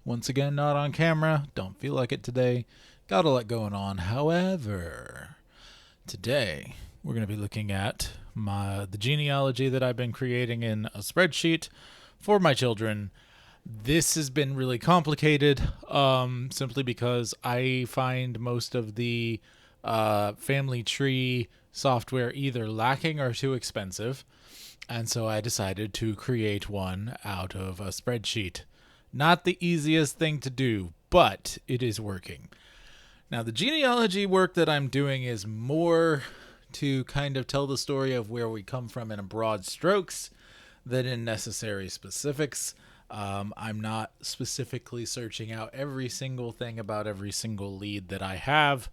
Once again, not on camera. Don't feel like it today. Got a lot going on. However, today we're going to be looking at the genealogy that I've been creating in a spreadsheet for my children. This has been really complicated, simply because I find most of the family tree software either lacking or too expensive. And so I decided to create one out of a spreadsheet. Not the easiest thing to do, but it is working. Now, the genealogy work that I'm doing is more to kind of tell the story of where we come from in broad strokes than in necessary specifics. I'm not specifically searching out every single thing about every single lead that I have,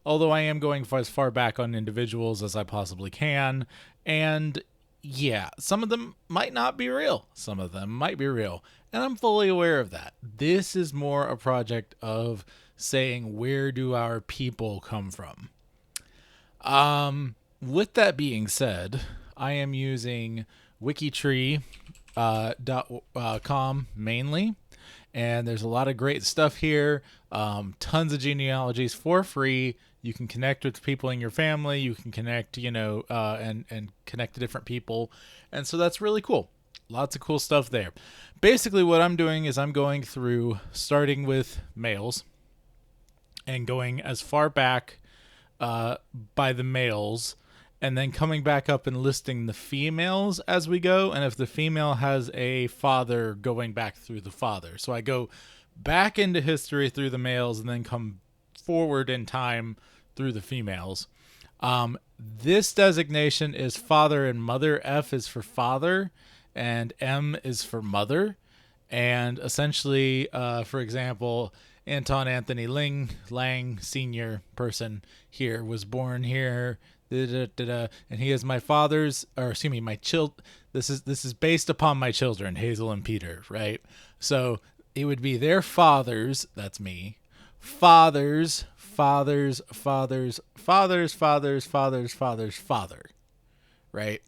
although I am going as far back on individuals as I possibly can. And yeah, some of them might not be real. Some of them might be real. And I'm fully aware of that. This is more a project of saying, where do our people come from? With that being said, I am using wikitree.com mainly. And there's a lot of great stuff here. Tons of genealogies for free. You can connect with people in your family. You can connect, and connect to different people. And so that's really cool. Lots of cool stuff there. Basically, what I'm doing is I'm going through, starting with males and going as far back by the males, and then coming back up and listing the females as we go. And if the female has a father, going back through the father. So I go back into history through the males and then come forward in time through the females. This designation is father and mother. F is for father and M is for mother. And essentially, for example, Anton Anthony Lang, senior person here, was born here, and he is my father's, or excuse me, my this is based upon my children, Hazel and Peter, right? So it would be their fathers, that's me, father, right?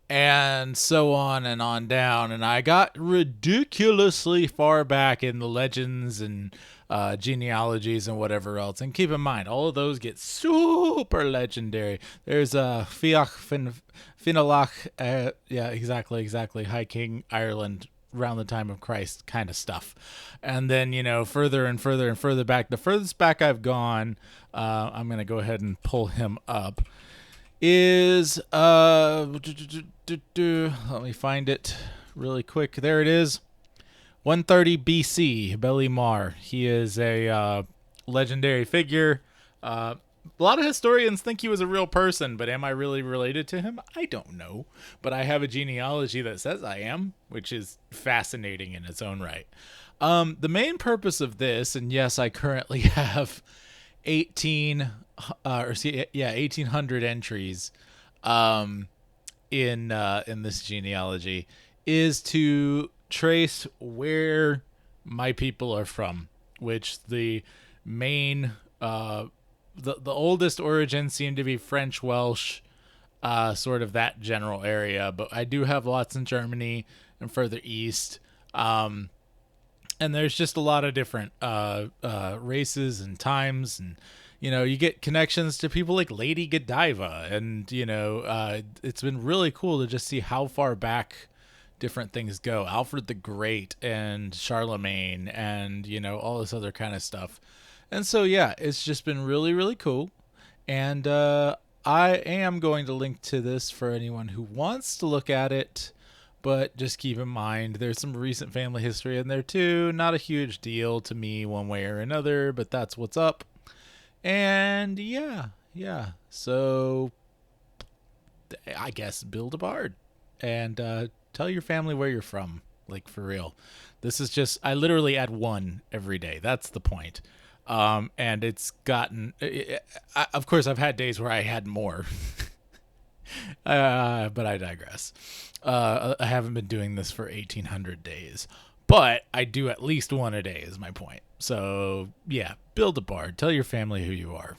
And so on down. And I got ridiculously far back in the legends and genealogies and whatever else. And keep in mind, all of those get super legendary. There's Finalach, yeah, exactly, High King Ireland around the time of Christ kind of stuff. And then, further and further and further back. The furthest back I've gone, I'm going to go ahead and pull him up, is let me find it really quick. There it is. 130 BC, Belimar. He is a legendary figure. A lot of historians think he was a real person, but am I really related to him? I don't know. But I have a genealogy that says I am, which is fascinating in its own right. The main purpose of this, and yes, I currently have 1,800 entries in this genealogy, is to trace where my people are from, which the main the oldest origins seem to be French, Welsh, sort of that general area, but I do have lots in Germany and further east. And there's just a lot of different races and times, and you get connections to people like Lady Godiva, and it's been really cool to just see how far back different things go. Alfred the Great and Charlemagne, and all this other kind of stuff. And so yeah, it's just been really, really cool. And I am going to link to this for anyone who wants to look at it. But just keep in mind, there's some recent family history in there too. Not a huge deal to me one way or another, but that's what's up. And yeah. So I guess build a bard and tell your family where you're from, like for real. This is just, I literally add one every day. That's the point. And it's gotten, of course, I've had days where I had more. But I digress. I haven't been doing this for 1,800 days, but I do at least one a day is my point. So yeah, build a bard. Tell your family who you are.